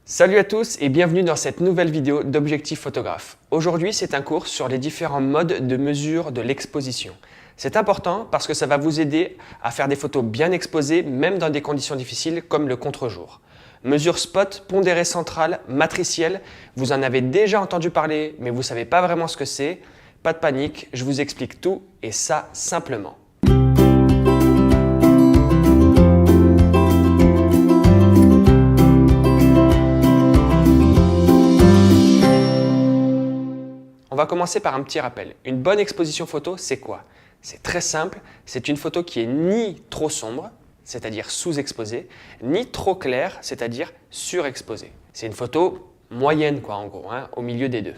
Salut à tous et bienvenue dans cette nouvelle vidéo d'Objectif Photographe. Aujourd'hui, c'est un cours sur les différents modes de mesure de l'exposition. C'est important parce que ça va vous aider à faire des photos bien exposées, même dans des conditions difficiles comme le contre-jour. Mesure spot, pondérée centrale, matricielle, vous en avez déjà entendu parler, mais vous ne savez pas vraiment ce que c'est. Pas de panique, je vous explique tout et ça simplement. On va commencer par un petit rappel. Une bonne exposition photo, c'est quoi? C'est très simple, c'est une photo qui est ni trop sombre, c'est-à-dire sous-exposée, ni trop claire, c'est-à-dire surexposée. C'est une photo moyenne en gros, au milieu des deux.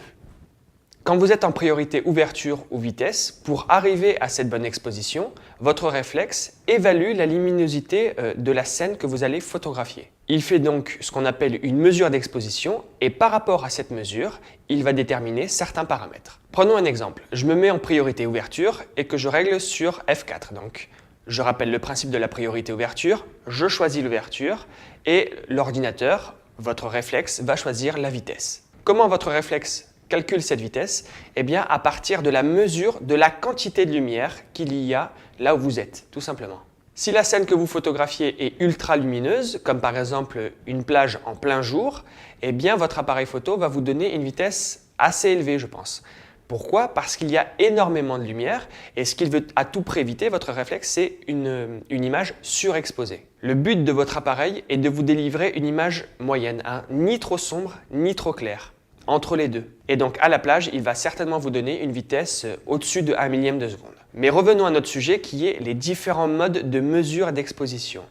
Quand vous êtes en priorité ouverture ou vitesse, pour arriver à cette bonne exposition, votre réflexe évalue la luminosité de la scène que vous allez photographier. Il fait donc ce qu'on appelle une mesure d'exposition et par rapport à cette mesure, il va déterminer certains paramètres. Prenons un exemple. Je me mets en priorité ouverture et que je règle sur F4. Donc, je rappelle le principe de la priorité ouverture, je choisis l'ouverture et l'ordinateur, votre réflexe, va choisir la vitesse. Comment votre réflexe calcule cette vitesse? Eh bien, à partir de la mesure de la quantité de lumière qu'il y a là où vous êtes, tout simplement. Si la scène que vous photographiez est ultra lumineuse, comme par exemple une plage en plein jour, eh bien votre appareil photo va vous donner une vitesse assez élevée, je pense. Pourquoi? Parce qu'il y a énormément de lumière et ce qu'il veut à tout prix éviter, votre réflexe, c'est une image surexposée. Le but de votre appareil est de vous délivrer une image moyenne, ni trop sombre, ni trop claire, entre les deux. Et donc à la plage, il va certainement vous donner une vitesse au-dessus de 1 millième de seconde. Mais revenons à notre sujet qui est les différents modes de mesure d'exposition.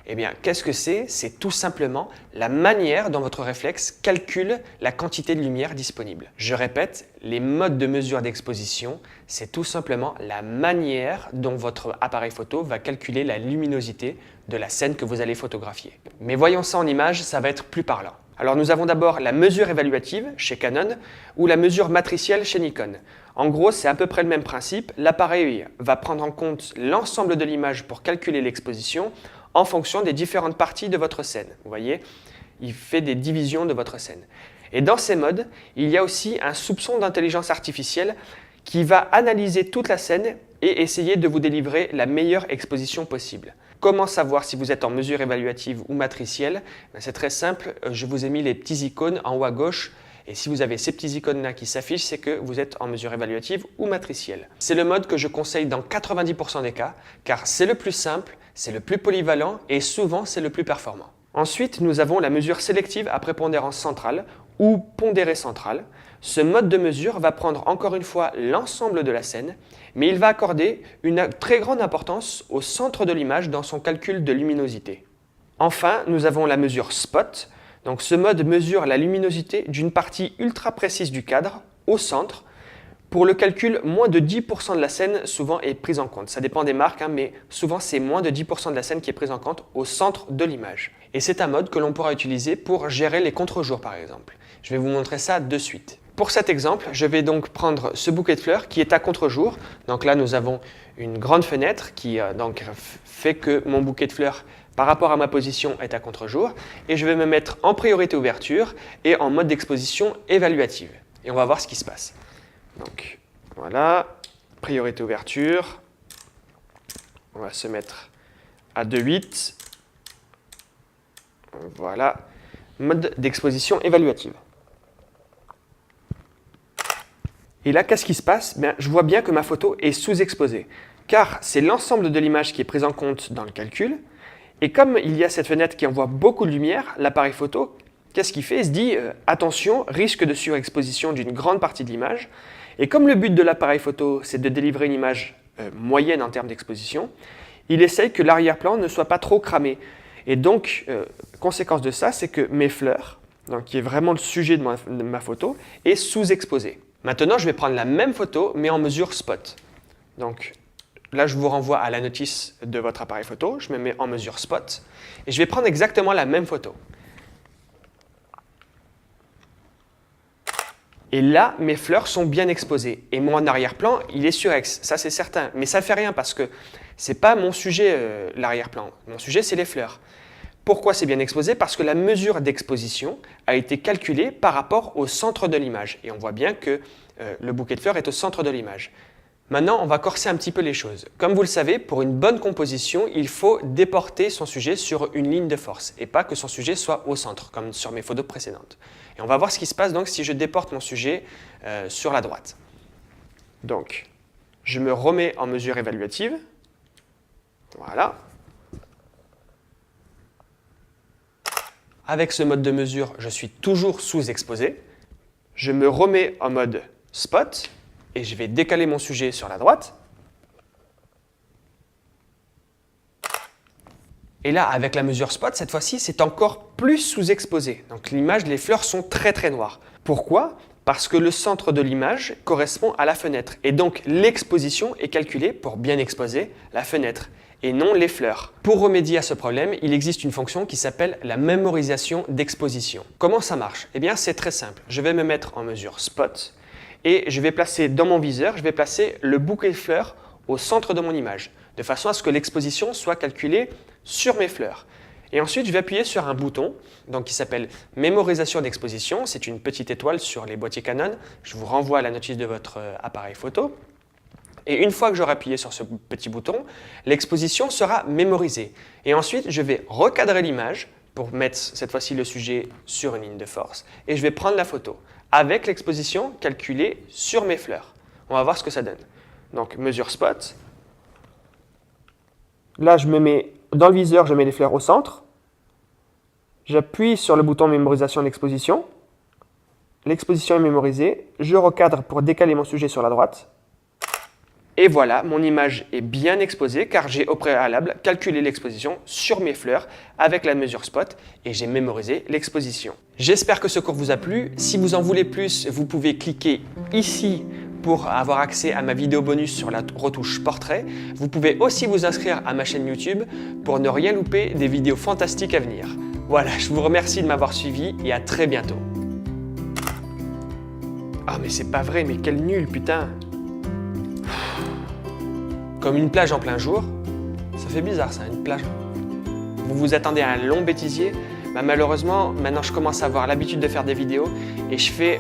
Eh bien, qu'est-ce que c'est? C'est tout simplement la manière dont votre réflexe calcule la quantité de lumière disponible. Je répète, les modes de mesure d'exposition, c'est tout simplement la manière dont votre appareil photo va calculer la luminosité de la scène que vous allez photographier. Mais voyons ça en image, ça va être plus parlant. Alors nous avons d'abord la mesure évaluative chez Canon ou la mesure matricielle chez Nikon. En gros, c'est à peu près le même principe. L'appareil va prendre en compte l'ensemble de l'image pour calculer l'exposition en fonction des différentes parties de votre scène. Vous voyez, il fait des divisions de votre scène. Et dans ces modes, il y a aussi un soupçon d'intelligence artificielle qui va analyser toute la scène et essayer de vous délivrer la meilleure exposition possible. Comment savoir si vous êtes en mesure évaluative ou matricielle? C'est très simple, je vous ai mis les petits icônes en haut à gauche et si vous avez ces petits icônes-là qui s'affichent, c'est que vous êtes en mesure évaluative ou matricielle. C'est le mode que je conseille dans 90% des cas car c'est le plus simple, c'est le plus polyvalent et souvent c'est le plus performant. Ensuite, nous avons la mesure sélective à prépondérance centrale ou pondérée centrale. Ce mode de mesure va prendre encore une fois l'ensemble de la scène, mais il va accorder une très grande importance au centre de l'image dans son calcul de luminosité. Enfin, nous avons la mesure spot. Donc ce mode mesure la luminosité d'une partie ultra précise du cadre, au centre. Pour le calcul, moins de 10% de la scène souvent est prise en compte. Ça dépend des marques, mais souvent c'est moins de 10% de la scène qui est prise en compte au centre de l'image. Et c'est un mode que l'on pourra utiliser pour gérer les contre-jours par exemple. Je vais vous montrer ça de suite. Pour cet exemple, je vais donc prendre ce bouquet de fleurs qui est à contre-jour. Donc là, nous avons une grande fenêtre qui donc fait que mon bouquet de fleurs par rapport à ma position est à contre-jour. Et je vais me mettre en priorité ouverture et en mode d'exposition évaluative. Et on va voir ce qui se passe. Donc voilà, priorité ouverture. On va se mettre à 2,8. Voilà, mode d'exposition évaluative. Et là, qu'est-ce qui se passe? Je vois bien que ma photo est sous-exposée, car c'est l'ensemble de l'image qui est prise en compte dans le calcul. Et comme il y a cette fenêtre qui envoie beaucoup de lumière, l'appareil photo, qu'est-ce qu'il fait? Il se dit attention, risque de surexposition d'une grande partie de l'image. Et comme le but de l'appareil photo, c'est de délivrer une image moyenne en termes d'exposition, il essaye que l'arrière-plan ne soit pas trop cramé. Et donc, conséquence de ça, c'est que mes fleurs, donc qui est vraiment le sujet de ma photo, est sous-exposée. Maintenant, je vais prendre la même photo, mais en mesure spot. Donc là, je vous renvoie à la notice de votre appareil photo. Je me mets en mesure spot et je vais prendre exactement la même photo. Et là, mes fleurs sont bien exposées. Et mon arrière-plan, il est surex. Ça, c'est certain. Mais ça ne fait rien parce que ce n'est pas mon sujet, l'arrière-plan. Mon sujet, c'est les fleurs. Pourquoi c'est bien exposé? Parce que la mesure d'exposition a été calculée par rapport au centre de l'image. Et on voit bien que le bouquet de fleurs est au centre de l'image. Maintenant, on va corser un petit peu les choses. Comme vous le savez, pour une bonne composition, il faut déporter son sujet sur une ligne de force et pas que son sujet soit au centre, comme sur mes photos précédentes. Et on va voir ce qui se passe donc si je déporte mon sujet sur la droite. Donc, je me remets en mesure évaluative. Voilà. Avec ce mode de mesure, je suis toujours sous-exposé. Je me remets en mode spot et je vais décaler mon sujet sur la droite. Et là, avec la mesure spot, cette fois-ci, c'est encore plus sous-exposé. Donc l'image, les fleurs sont très très noires. Pourquoi? Parce que le centre de l'image correspond à la fenêtre. Et donc l'exposition est calculée pour bien exposer la fenêtre et non les fleurs. Pour remédier à ce problème, il existe une fonction qui s'appelle la mémorisation d'exposition. Comment ça marche? Eh bien, c'est très simple. Je vais me mettre en mesure spot et je vais placer dans mon viseur, je vais placer le bouquet de fleurs au centre de mon image, de façon à ce que l'exposition soit calculée sur mes fleurs. Et ensuite, je vais appuyer sur un bouton donc, qui s'appelle mémorisation d'exposition. C'est une petite étoile sur les boîtiers Canon. Je vous renvoie à la notice de votre appareil photo. Et une fois que j'aurai appuyé sur ce petit bouton, l'exposition sera mémorisée. Et ensuite, je vais recadrer l'image pour mettre cette fois-ci le sujet sur une ligne de force. Et je vais prendre la photo avec l'exposition calculée sur mes fleurs. On va voir ce que ça donne. Donc, mesure spot. Là, je me mets dans le viseur, je mets les fleurs au centre. J'appuie sur le bouton mémorisation d'exposition. L'exposition est mémorisée. Je recadre pour décaler mon sujet sur la droite. Et voilà, mon image est bien exposée car j'ai au préalable calculé l'exposition sur mes fleurs avec la mesure spot et j'ai mémorisé l'exposition. J'espère que ce cours vous a plu. Si vous en voulez plus, vous pouvez cliquer ici pour avoir accès à ma vidéo bonus sur la retouche portrait. Vous pouvez aussi vous inscrire à ma chaîne YouTube pour ne rien louper des vidéos fantastiques à venir. Voilà, je vous remercie de m'avoir suivi et à très bientôt. Ah mais c'est pas vrai, mais quel nul putain! Comme une plage en plein jour, ça fait bizarre ça, une plage. Vous vous attendez à un long bêtisier? Bah, malheureusement, maintenant je commence à avoir l'habitude de faire des vidéos et je fais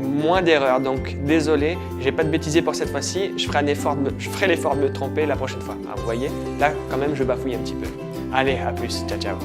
moins d'erreurs, donc désolé, j'ai pas de bêtisier pour cette fois-ci, je ferai l'effort de me tromper la prochaine fois. Ah, vous voyez, là quand même je bafouille un petit peu. Allez, à plus, ciao ciao.